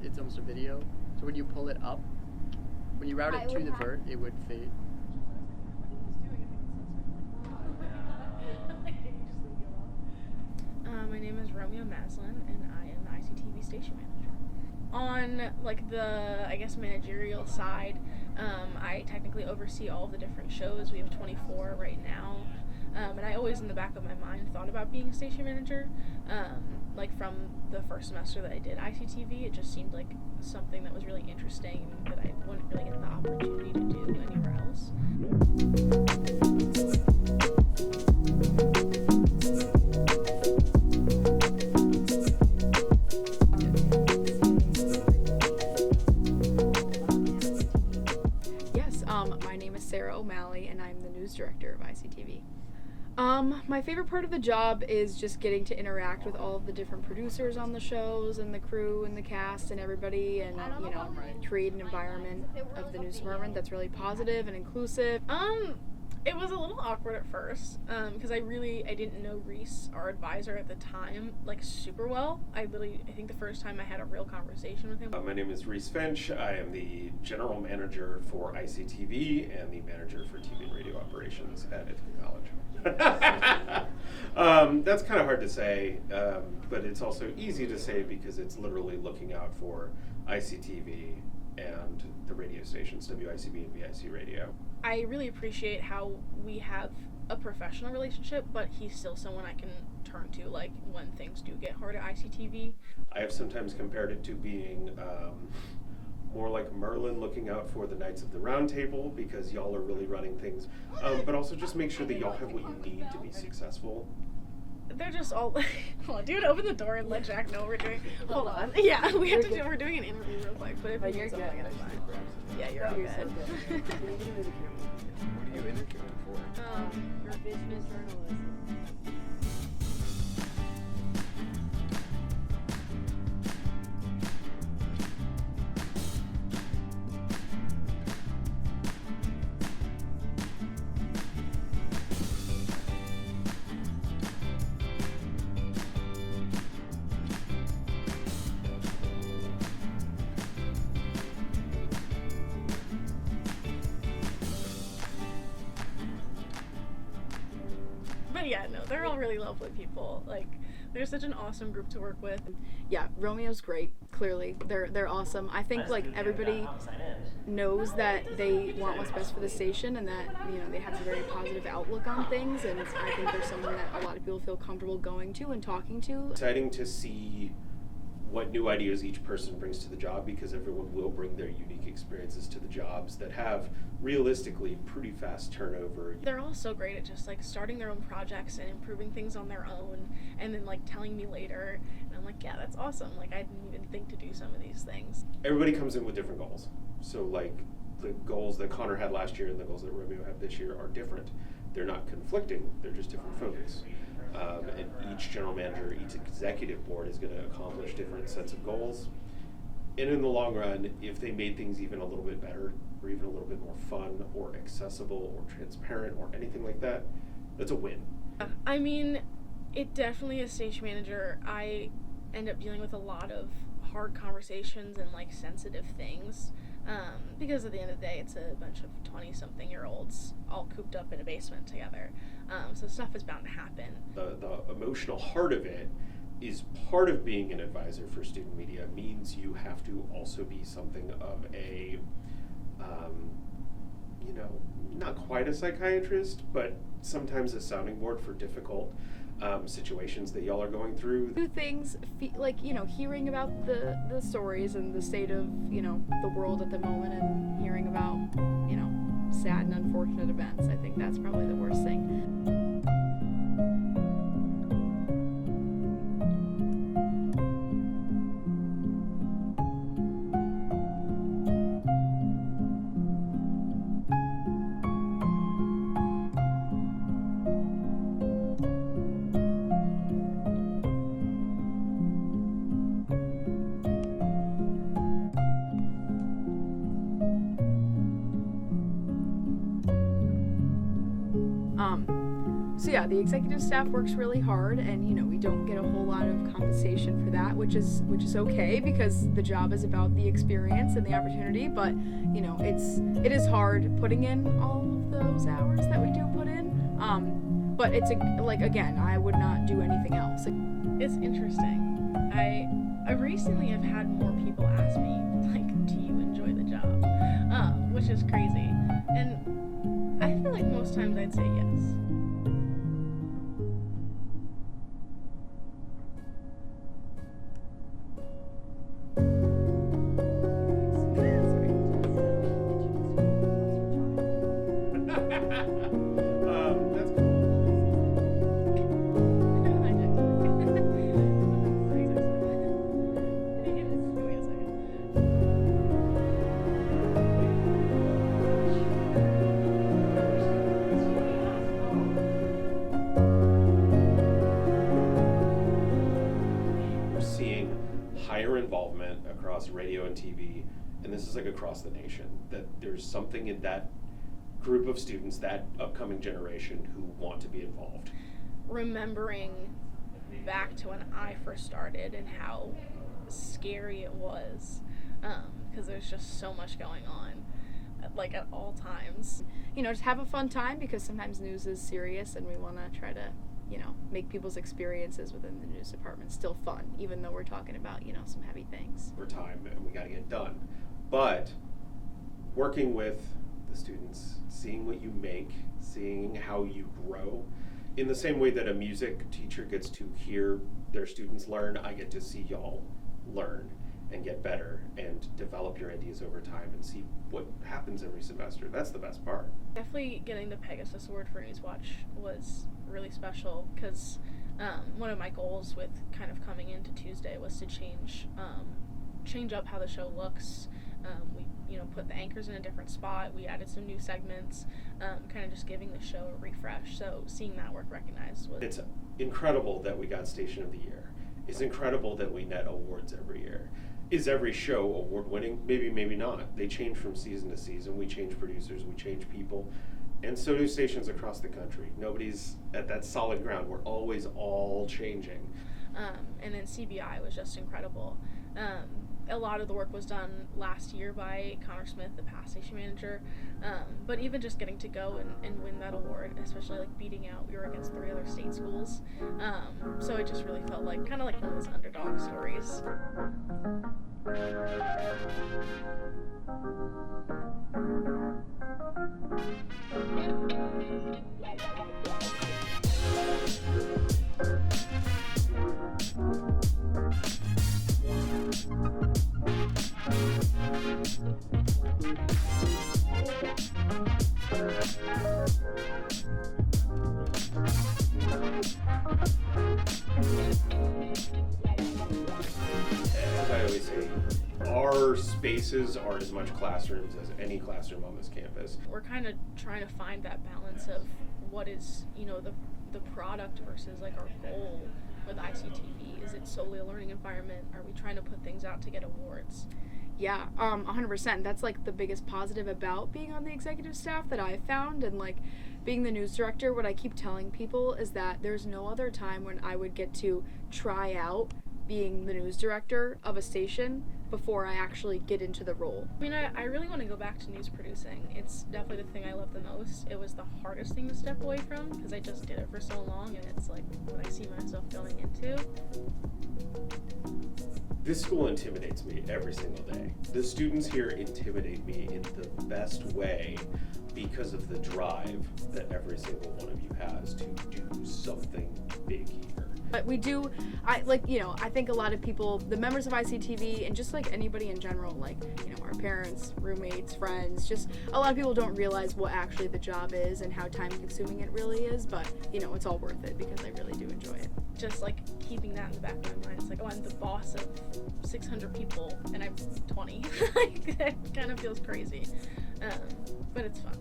it's almost a video. So when you pull it up, when you route it to the vert, it would fade. My name is Romeo Maslin, and I am the ICTV station manager. On like the, I guess, managerial side, I technically oversee all of the different shows. We have 24 right now, and I always, in the back of my mind, thought about being a station manager. Like from the first semester that I did ICTV, it just seemed like something that was really interesting that I wouldn't really get the opportunity to do anywhere else. My name is Sarah O'Malley, and I'm the news director of ICTV. My favorite part of the job is just getting to interact with all of the different producers on the shows and the crew and the cast and everybody, and create an environment of the news department that's really positive and inclusive. It was a little awkward at first, because I didn't know Reese, our advisor at the time, like super well. I think the first time I had a real conversation with him. My name is Reese Finch. I am the general manager for ICTV and the manager for TV and radio operations at Ithaca College. That's kind of hard to say, but it's also easy to say because it's literally looking out for ICTV and the radio stations, WICB and VIC Radio. I really appreciate how we have a professional relationship, but he's still someone I can turn to, like, when things do get hard at ICTV. I have sometimes compared it to being more like Merlin looking out for the Knights of the Round Table, because y'all are really running things, but also just make sure that y'all have what you need to be successful. They're just all hold on, dude, open the door and let Jack know we're doing. Hold on. Yeah, we're doing an interview real quick, but if But you're good. Yeah, you're all good. What are you interviewing for? Your business journalism. But yeah, no, they're all really lovely people. Like, they're such an awesome group to work with. Yeah, Romeo's great. Clearly, they're awesome. I think like everybody knows that they want what's best for the station, and that they have a very positive outlook on things. And I think they're someone that a lot of people feel comfortable going to and talking to. Exciting to see what new ideas each person brings to the job, because everyone will bring their unique experiences to the jobs that have realistically pretty fast turnover. They're all so great at just like starting their own projects and improving things on their own, and then like telling me later, and I'm like, yeah, that's awesome. Like, I didn't even think to do some of these things. Everybody comes in with different goals. So like the goals that Connor had last year and the goals that Romeo had this year are different. They're not conflicting, they're just different focus. And each general manager, each executive board is going to accomplish different sets of goals. And in the long run, if they made things even a little bit better, or even a little bit more fun, or accessible, or transparent, or anything like that, that's a win. I mean, it definitely is station manager. I end up dealing with a lot of hard conversations and like sensitive things. Because at the end of the day, it's a bunch of 20-something-year-olds all cooped up in a basement together. So stuff is bound to happen. The emotional heart of it is part of being an advisor for student media. Means you have to also be something of a, not quite a psychiatrist, but sometimes a sounding board for difficult situations that y'all are going through. Do things like hearing about the stories and the state of the world at the moment, and hearing about sad and unfortunate events. I think that's probably the worst thing. So yeah, the executive staff works really hard, and we don't get a whole lot of compensation for that, which is okay, because the job is about the experience and the opportunity. But it is hard putting in all of those hours that we do put in. But it's again, I would not do anything else. It's interesting. I recently have had more people ask me, like, do you enjoy the job? Which is crazy. And I feel like most times I'd say yes. Higher involvement across radio and TV, and this is like across the nation, that there's something in that group of students, that upcoming generation, who want to be involved. Remembering back to when I first started and how scary it was, because there's just so much going on, like at all times. Just have a fun time, because sometimes news is serious, and we want to try to make people's experiences within the news department still fun, even though we're talking about, some heavy things. For time, and we got to get done. But working with the students, seeing what you make, seeing how you grow, in the same way that a music teacher gets to hear their students learn, I get to see y'all learn and get better and develop your ideas over time and see what happens every semester. That's the best part. Definitely getting the Pegasus Award for Newswatch was really special, because one of my goals with kind of coming into Tuesday was to change up how the show looks. We put the anchors in a different spot. We added some new segments, kind of just giving the show a refresh. So seeing that work recognized was... It's incredible that we got Station of the Year. It's incredible that we net awards every year. Is every show award-winning? Maybe, maybe not. They change from season to season. We change producers, we change people, and so do stations across the country. Nobody's at that solid ground. We're always all changing. And then CBI was just incredible. A lot of the work was done last year by Connor Smith, the past station manager, but even just getting to go and win that award, especially like beating out, we were against 3 other state schools, so it just really felt like kind of like one of those underdog stories. As I always say, our spaces are as much classrooms as any classroom on this campus. We're kind of trying to find that balance of what is, the product versus like our goal with ICTV. Is it solely a learning environment? Are we trying to put things out to get awards? Yeah, 100%. That's like the biggest positive about being on the executive staff that I've found, and like being the news director. What I keep telling people is that there's no other time when I would get to try out being the news director of a station before I actually get into the role. I mean, I really want to go back to news producing. It's definitely the thing I love the most. It was the hardest thing to step away from, because I just did it for so long, and it's like what I see myself going into. This school intimidates me every single day. The students here intimidate me in the best way because of the drive that every single one of you has to do something big here. But we do, I think a lot of people, the members of ICTV, and just like anybody in general, like, our parents, roommates, friends, just a lot of people don't realize what actually the job is and how time consuming it really is, but, it's all worth it because I really do enjoy it. Just like keeping that in the back of my mind. It's like, I'm the boss of 600 people and I'm 20. Like, that kind of feels crazy. But it's fun.